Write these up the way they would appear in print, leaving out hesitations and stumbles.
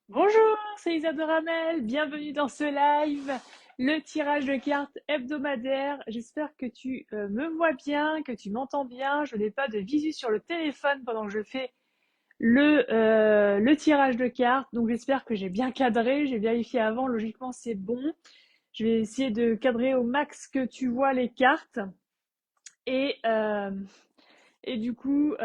Bonjour, c'est Isadora Mel, bienvenue dans ce live, le tirage de cartes hebdomadaire. J'espère que tu me vois bien, que tu m'entends bien. Je n'ai pas de visu sur le téléphone pendant que je fais le tirage de cartes, donc j'espère que j'ai bien cadré, j'ai vérifié avant, logiquement c'est bon. Je vais essayer de cadrer au max que tu vois les cartes et du coup,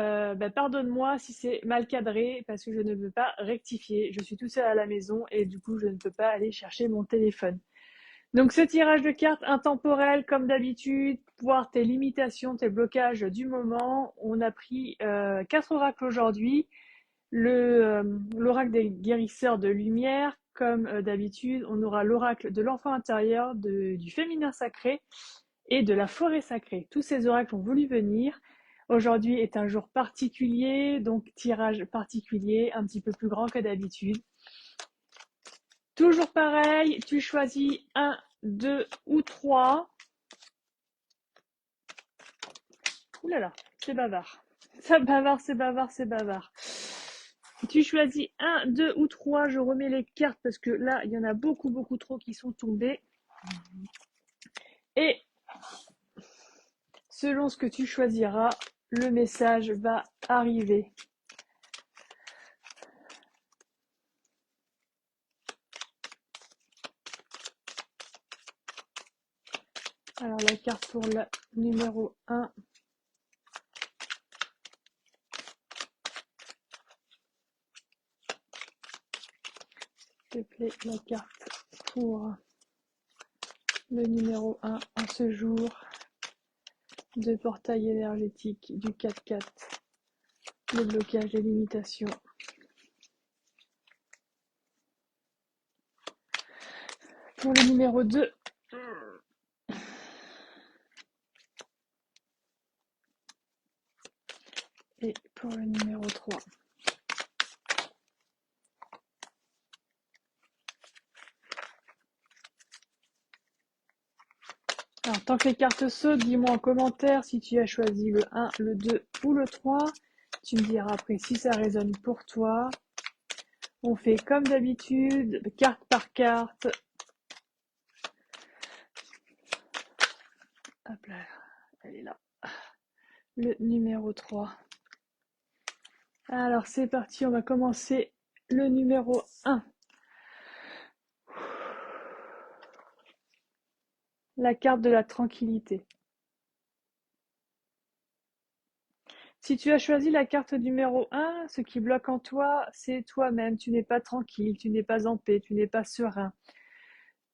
pardonne-moi si c'est mal cadré parce que je ne peux pas rectifier. Je suis tout seul à la maison et du coup, je ne peux pas aller chercher mon téléphone. Donc, ce tirage de cartes intemporel, comme d'habitude, voir tes limitations, tes blocages du moment. On a pris 4 oracles aujourd'hui. L'oracle des guérisseurs de lumière, comme d'habitude. On aura l'oracle de l'enfant intérieur, du féminin sacré et de la forêt sacrée. Tous ces oracles ont voulu venir. Aujourd'hui est un jour particulier, donc tirage particulier, un petit peu plus grand que d'habitude. Toujours pareil, tu choisis un, deux ou trois. Ouh là là, c'est bavard. C'est bavard, c'est bavard, c'est bavard. Tu choisis un, deux ou trois. Je remets les cartes parce que là, il y en a beaucoup, beaucoup trop qui sont tombées. Et selon ce que tu choisiras, le message va arriver. Alors la carte pour la numéro 1. S'il te plaît, la carte pour le numéro 1 en ce jour de portail énergétique du 4-4. Le blocage des limitations. Pour le numéro 2. Et pour le numéro 3. Alors, tant que les cartes sautent, dis-moi en commentaire si tu as choisi le 1, le 2 ou le 3. Tu me diras après si ça résonne pour toi. On fait comme d'habitude, carte par carte. Hop là, elle est là. Le numéro 3. Alors, c'est parti, on va commencer le numéro 1. La carte de la tranquillité. Si tu as choisi la carte numéro 1, ce qui bloque en toi, c'est toi-même. Tu n'es pas tranquille, tu n'es pas en paix, tu n'es pas serein.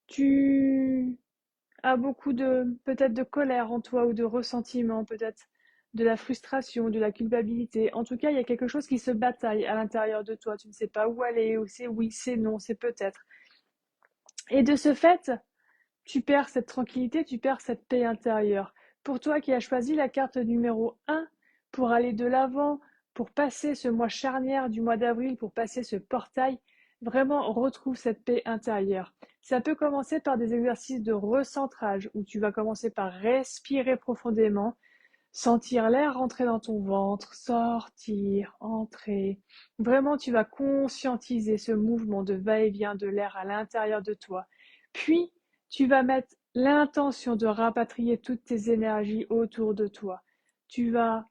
Tu as beaucoup peut-être de colère en toi ou de ressentiment, peut-être de la frustration, de la culpabilité. En tout cas, il y a quelque chose qui se bataille à l'intérieur de toi. Tu ne sais pas où aller, ou c'est oui, c'est non, c'est peut-être. Et de ce fait, tu perds cette tranquillité, tu perds cette paix intérieure. Pour toi qui as choisi la carte numéro 1 pour aller de l'avant, pour passer ce mois charnière du mois d'avril, pour passer ce portail, vraiment retrouve cette paix intérieure. Ça peut commencer par des exercices de recentrage où tu vas commencer par respirer profondément, sentir l'air rentrer dans ton ventre, sortir, entrer. Vraiment, tu vas conscientiser ce mouvement de va-et-vient de l'air à l'intérieur de toi. Puis, tu vas mettre l'intention de rapatrier toutes tes énergies autour de toi. Tu vas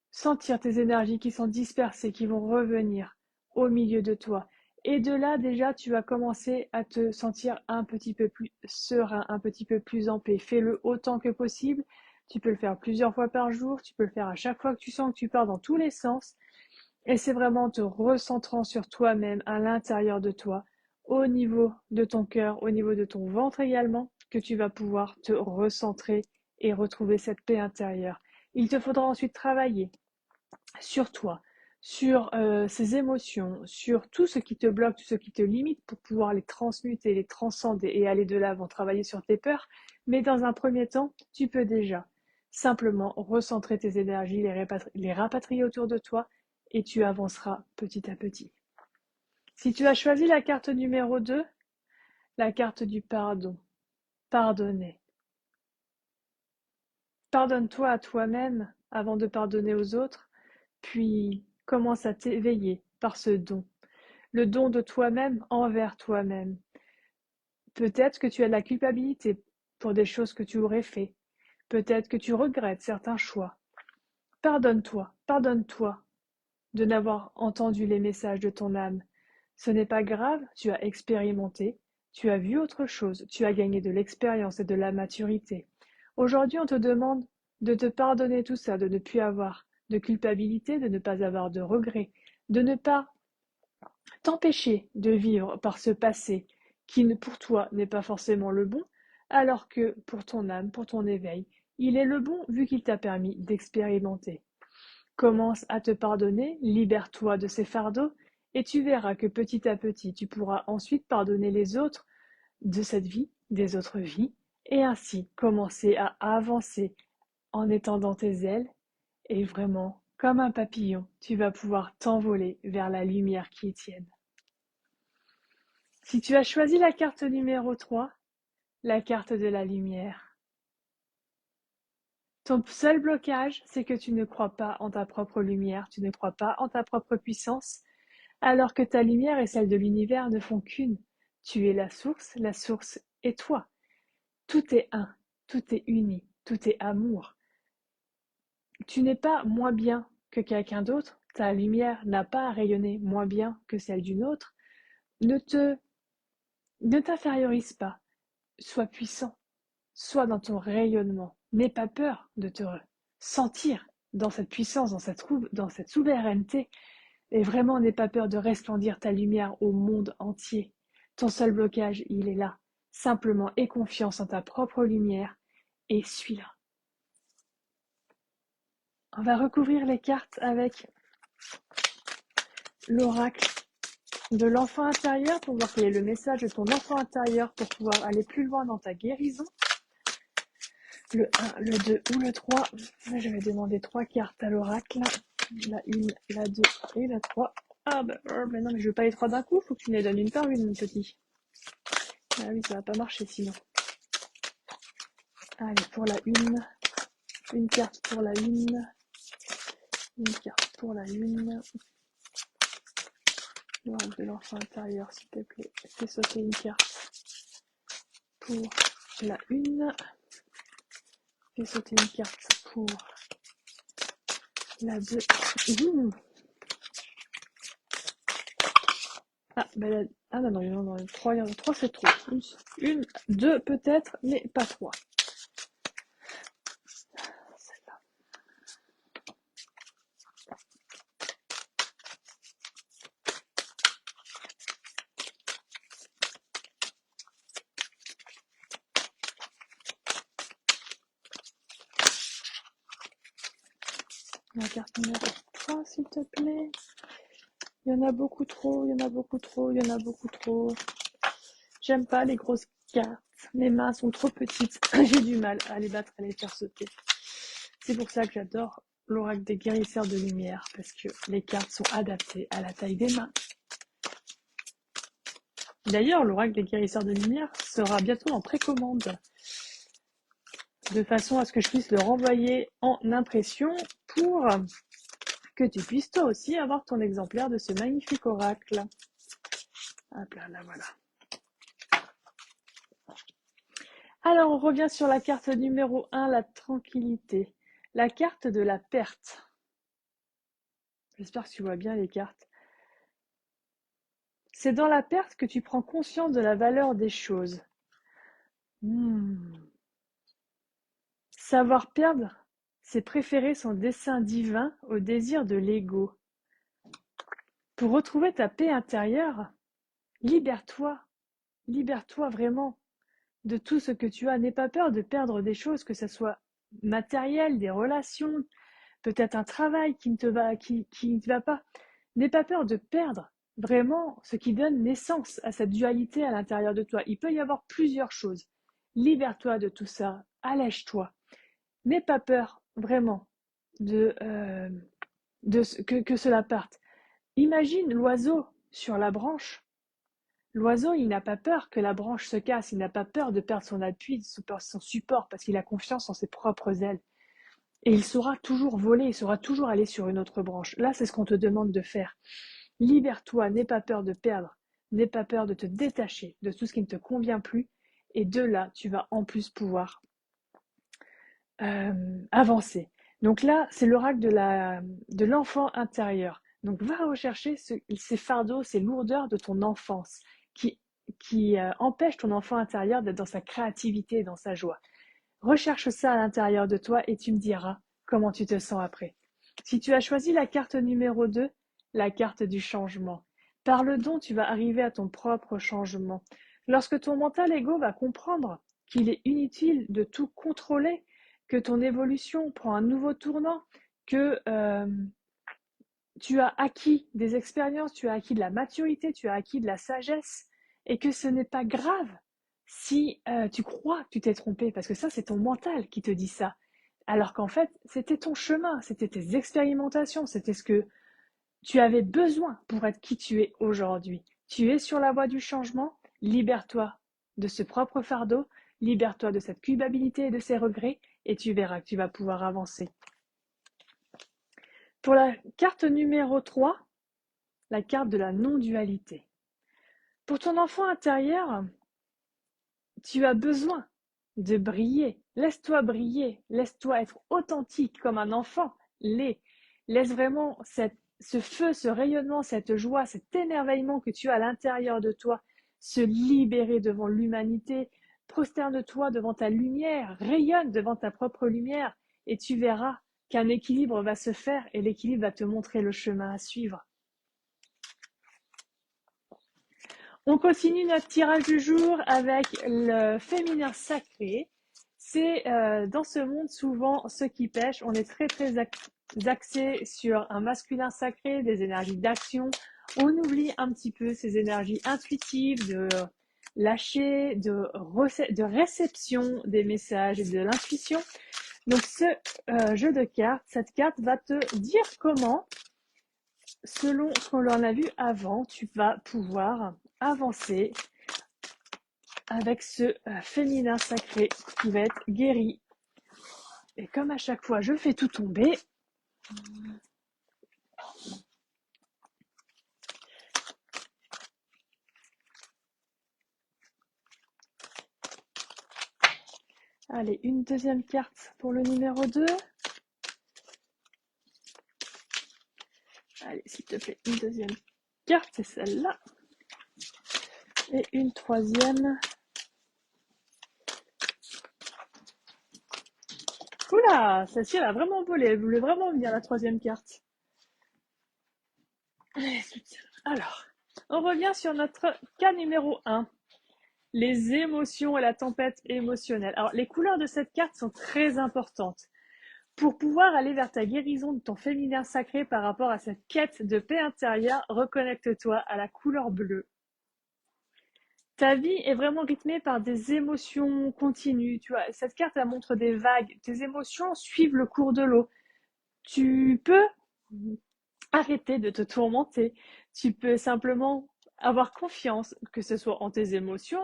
sentir tes énergies qui sont dispersées, qui vont revenir au milieu de toi. Et de là, déjà, tu vas commencer à te sentir un petit peu plus serein, un petit peu plus en paix. Fais-le autant que possible. Tu peux le faire plusieurs fois par jour. Tu peux le faire à chaque fois que tu sens que tu pars dans tous les sens. Et c'est vraiment en te recentrant sur toi-même, à l'intérieur de toi, au niveau de ton cœur, au niveau de ton ventre également, que tu vas pouvoir te recentrer et retrouver cette paix intérieure. Il te faudra ensuite travailler sur toi, sur ces émotions, sur tout ce qui te bloque, tout ce qui te limite pour pouvoir les transmuter, les transcender et aller de l'avant, travailler sur tes peurs. Mais dans un premier temps, tu peux déjà simplement recentrer tes énergies, les rapatrier autour de toi et tu avanceras petit à petit. Si tu as choisi la carte numéro 2, la carte du pardon, pardonner. Pardonne-toi à toi-même avant de pardonner aux autres, puis commence à t'éveiller par ce don. le don de toi-même envers toi-même. Peut-être que tu as de la culpabilité pour des choses que tu aurais fait. Peut-être que tu regrettes certains choix. Pardonne-toi de n'avoir entendu les messages de ton âme. Ce n'est pas grave, tu as expérimenté, tu as vu autre chose, tu as gagné de l'expérience et de la maturité. Aujourd'hui, on te demande de te pardonner tout ça, de ne plus avoir de culpabilité, de ne pas avoir de regrets, de ne pas t'empêcher de vivre par ce passé qui, pour toi, n'est pas forcément le bon, alors que pour ton âme, pour ton éveil, il est le bon vu qu'il t'a permis d'expérimenter. Commence à te pardonner, libère-toi de ces fardeaux, et tu verras que petit à petit, tu pourras ensuite pardonner les autres de cette vie, des autres vies, et ainsi commencer à avancer en étendant tes ailes, et vraiment, comme un papillon, tu vas pouvoir t'envoler vers la lumière qui est tienne. Si tu as choisi la carte numéro 3, la carte de la lumière, ton seul blocage, c'est que tu ne crois pas en ta propre lumière, tu ne crois pas en ta propre puissance, alors que ta lumière et celle de l'univers ne font qu'une. Tu es la source est toi. Tout est un, tout est uni, tout est amour. Tu n'es pas moins bien que quelqu'un d'autre, ta lumière n'a pas à rayonner moins bien que celle d'une autre. Ne t'infériorise pas, sois puissant, sois dans ton rayonnement. N'aie pas peur de te sentir dans cette puissance, dans cette souveraineté. Et vraiment, n'aie pas peur de resplendir ta lumière au monde entier. Ton seul blocage, il est là. Simplement aie confiance en ta propre lumière et suis-la. On va recouvrir les cartes avec l'oracle de l'enfant intérieur pour voir quel est le message de ton enfant intérieur pour pouvoir aller plus loin dans ta guérison. Le 1, le 2 ou le 3. Je vais demander 3 cartes à l'oracle. La 1, la 2 et la 3. Ah bah non, mais je veux pas les 3 d'un coup, faut que tu me les donnes une par une, mon petit. Ah oui, ça va pas marcher sinon. Allez, pour la 1, une carte pour la 1, une carte pour la 1. L'oracle de l'enfant intérieur, s'il te plaît. Fais sauter une carte pour la 1. Fais sauter une carte pour la 2. Ah, ben ah non, 3, 3 c'est trop. Une, 2 peut-être, mais pas 3. Celle-là. La carte numéro 3, s'il te plaît. Il y en a beaucoup trop, il y en a beaucoup trop, il y en a beaucoup trop. J'aime pas les grosses cartes. Mes mains sont trop petites. J'ai du mal à les battre, à les faire sauter. C'est pour ça que j'adore l'oracle des guérisseurs de lumière, parce que les cartes sont adaptées à la taille des mains. D'ailleurs, l'oracle des guérisseurs de lumière sera bientôt en précommande, de façon à ce que je puisse le renvoyer en impression pour que tu puisses toi aussi avoir ton exemplaire de ce magnifique oracle. Hop là, là voilà. Alors, on revient sur la carte numéro 1, la tranquillité. La carte de la perte. J'espère que tu vois bien les cartes. C'est dans la perte que tu prends conscience de la valeur des choses. Savoir perdre, c'est préférer son dessein divin au désir de l'ego. Pour retrouver ta paix intérieure, libère-toi. Libère-toi vraiment de tout ce que tu as. N'aie pas peur de perdre des choses, que ce soit matériel, des relations, peut-être un travail qui ne te va pas. N'aie pas peur de perdre vraiment ce qui donne naissance à cette dualité à l'intérieur de toi. Il peut y avoir plusieurs choses. Libère-toi de tout ça, allège-toi. N'aie pas peur vraiment que cela parte. Imagine l'oiseau sur la branche. L'oiseau, il n'a pas peur que la branche se casse, il n'a pas peur de perdre son appui, son support, parce qu'il a confiance en ses propres ailes. Et il saura toujours voler, il saura toujours aller sur une autre branche. Là, c'est ce qu'on te demande de faire. Libère-toi, n'aie pas peur de perdre, n'aie pas peur de te détacher de tout ce qui ne te convient plus. Et de là, tu vas en plus pouvoir avancer. Donc là, c'est l'oracle de l'enfant intérieur. Donc va rechercher ces fardeaux, ces lourdeurs de ton enfance qui empêchent ton enfant intérieur d'être dans sa créativité et dans sa joie. Recherche ça à l'intérieur de toi et tu me diras comment tu te sens après. Si tu as choisi la carte numéro 2, la carte du changement, par le don, tu vas arriver à ton propre changement. Lorsque ton mental ego va comprendre qu'il est inutile de tout contrôler, que ton évolution prend un nouveau tournant, que tu as acquis des expériences, tu as acquis de la maturité, tu as acquis de la sagesse, et que ce n'est pas grave si tu crois que tu t'es trompé, parce que ça, c'est ton mental qui te dit ça. Alors qu'en fait, c'était ton chemin, c'était tes expérimentations, c'était ce que tu avais besoin pour être qui tu es aujourd'hui. Tu es sur la voie du changement, libère-toi de ce propre fardeau, libère-toi de cette culpabilité et de ces regrets, et tu verras que tu vas pouvoir avancer. Pour la carte numéro 3, la carte de la non-dualité. Pour ton enfant intérieur, tu as besoin de briller. Laisse-toi briller, laisse-toi être authentique comme un enfant l'est. Laisse vraiment ce feu, ce rayonnement, cette joie, cet émerveillement que tu as à l'intérieur de toi se libérer devant l'humanité. Prosterne-toi devant ta lumière, rayonne devant ta propre lumière et tu verras qu'un équilibre va se faire et l'équilibre va te montrer le chemin à suivre. On continue notre tirage du jour avec le féminin sacré. C'est dans ce monde souvent ceux qui pêchent, on est très très axé sur un masculin sacré, des énergies d'action. On oublie un petit peu ces énergies intuitives de lâcher, de réception des messages et de l'intuition. Donc ce jeu de cartes, cette carte va te dire comment, selon ce qu'on en a vu avant, tu vas pouvoir avancer avec ce féminin sacré qui va être guéri. Et comme à chaque fois, je fais tout tomber. Allez, une deuxième carte pour le numéro 2. Allez, s'il te plaît, une deuxième carte, c'est celle-là. Et une troisième. Oula, celle-ci, elle a vraiment volé. Elle voulait vraiment venir, la troisième carte. Alors, on revient sur notre cas numéro 1. Les émotions et la tempête émotionnelle. Alors, les couleurs de cette carte sont très importantes. Pour pouvoir aller vers ta guérison de ton féminin sacré par rapport à cette quête de paix intérieure, reconnecte-toi à la couleur bleue. Ta vie est vraiment rythmée par des émotions continues. Tu vois, cette carte, elle montre des vagues. Tes émotions suivent le cours de l'eau. Tu peux arrêter de te tourmenter. Tu peux simplement avoir confiance, que ce soit en tes émotions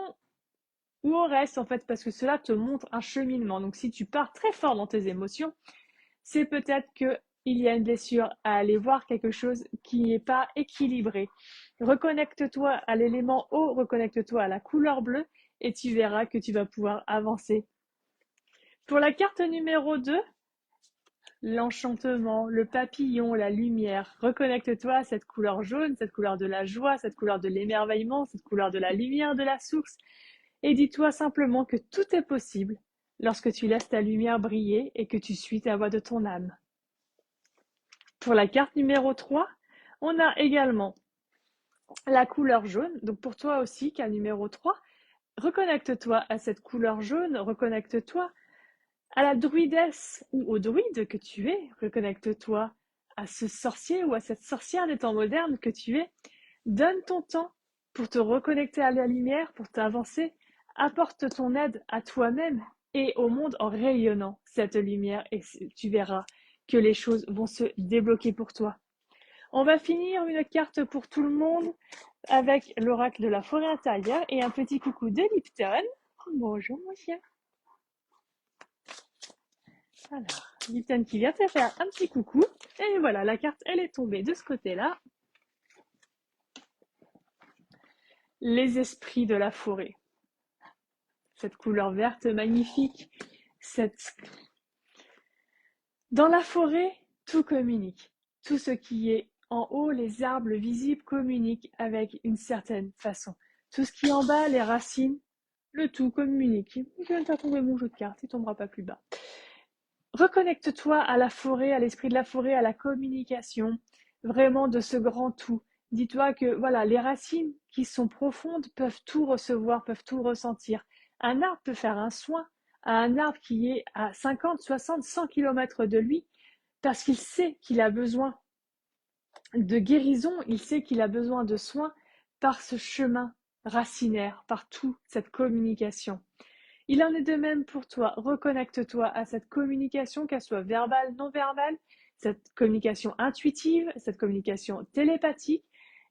ou au reste, en fait, parce que cela te montre un cheminement. Donc, si tu pars très fort dans tes émotions, c'est peut-être qu'il y a une blessure à aller voir, quelque chose qui n'est pas équilibré. Reconnecte-toi à l'élément eau, reconnecte-toi à la couleur bleue et tu verras que tu vas pouvoir avancer. Pour la carte numéro 2, l'enchantement, le papillon, la lumière. Reconnecte-toi à cette couleur jaune, cette couleur de la joie, cette couleur de l'émerveillement, cette couleur de la lumière de la source. Et dis-toi simplement que tout est possible lorsque tu laisses ta lumière briller et que tu suis ta voix de ton âme. Pour la carte numéro 3, on a également la couleur jaune. Donc pour toi aussi, cas numéro 3, reconnecte-toi à cette couleur jaune, reconnecte-toi à la druidesse ou au druide que tu es, reconnecte-toi à ce sorcier ou à cette sorcière des temps modernes que tu es. Donne ton temps pour te reconnecter à la lumière, pour t'avancer. Apporte ton aide à toi-même et au monde en rayonnant cette lumière et tu verras que les choses vont se débloquer pour toi. On va finir une carte pour tout le monde avec l'oracle de la forêt intérieure et un petit coucou de Lipton. Bonjour mon chien. Alors, Lipton qui vient te faire un petit coucou. Et voilà, la carte elle est tombée de ce côté-là. les esprits de la forêt. Cette couleur verte magnifique, cette... Dans la forêt, tout communique. Tout ce qui est en haut, les arbres visibles communiquent avec une certaine façon. Tout ce qui est en bas, les racines, le tout communique. Je viens de faire tomber mon jeu de cartes, il tombera pas plus bas. Reconnecte-toi à la forêt, à l'esprit de la forêt, à la communication, vraiment de ce grand tout. Dis-toi que voilà, les racines qui sont profondes peuvent tout recevoir, peuvent tout ressentir. Un arbre peut faire un soin à un arbre qui est à 50, 60, 100 km de lui parce qu'il sait qu'il a besoin de guérison, il sait qu'il a besoin de soins par ce chemin racinaire, par toute cette communication. Il en est de même pour toi. Reconnecte-toi à cette communication, qu'elle soit verbale, non verbale, cette communication intuitive, cette communication télépathique.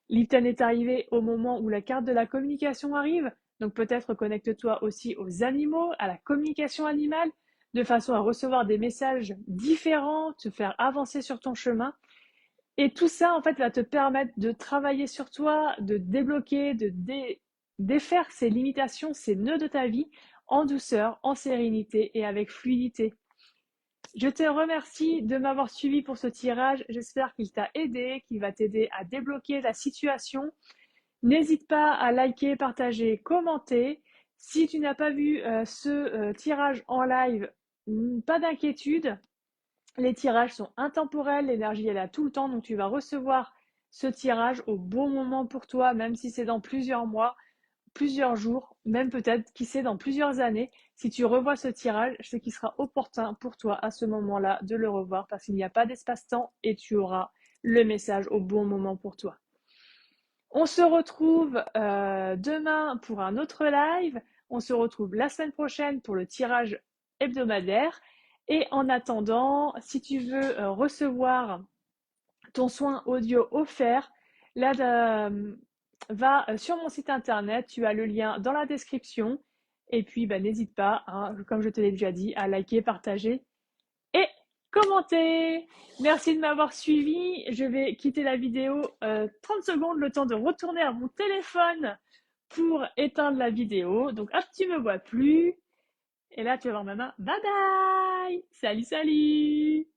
Lipton est arrivé au moment où la carte de la communication arrive. Donc peut-être connecte-toi aussi aux animaux, à la communication animale, de façon à recevoir des messages différents, te faire avancer sur ton chemin. Et tout ça, en fait, va te permettre de travailler sur toi, de débloquer, de défaire ces limitations, ces nœuds de ta vie en douceur, en sérénité et avec fluidité. Je te remercie de m'avoir suivi pour ce tirage. J'espère qu'il t'a aidé, qu'il va t'aider à débloquer la situation. N'hésite pas à liker, partager, commenter. Si tu n'as pas vu ce tirage en live, pas d'inquiétude. Les tirages sont intemporels, l'énergie est là tout le temps, donc tu vas recevoir ce tirage au bon moment pour toi, même si c'est dans plusieurs mois, plusieurs jours, même peut-être, qui sait, dans plusieurs années. Si tu revois ce tirage, c'est qu'il sera opportun pour toi à ce moment-là de le revoir parce qu'il n'y a pas d'espace-temps et tu auras le message au bon moment pour toi. On se retrouve demain pour un autre live. On se retrouve la semaine prochaine pour le tirage hebdomadaire. Et en attendant, si tu veux recevoir ton soin audio offert, là, va sur mon site internet. Tu as le lien dans la description. Et puis, n'hésite pas, hein, comme je te l'ai déjà dit, à liker, partager et commenter. Merci de m'avoir suivi. Je vais quitter la vidéo 30 secondes, le temps de retourner à mon téléphone pour éteindre la vidéo. Donc hop, tu me vois plus. Et là, tu vas voir ma main. Bye bye. Salut, salut.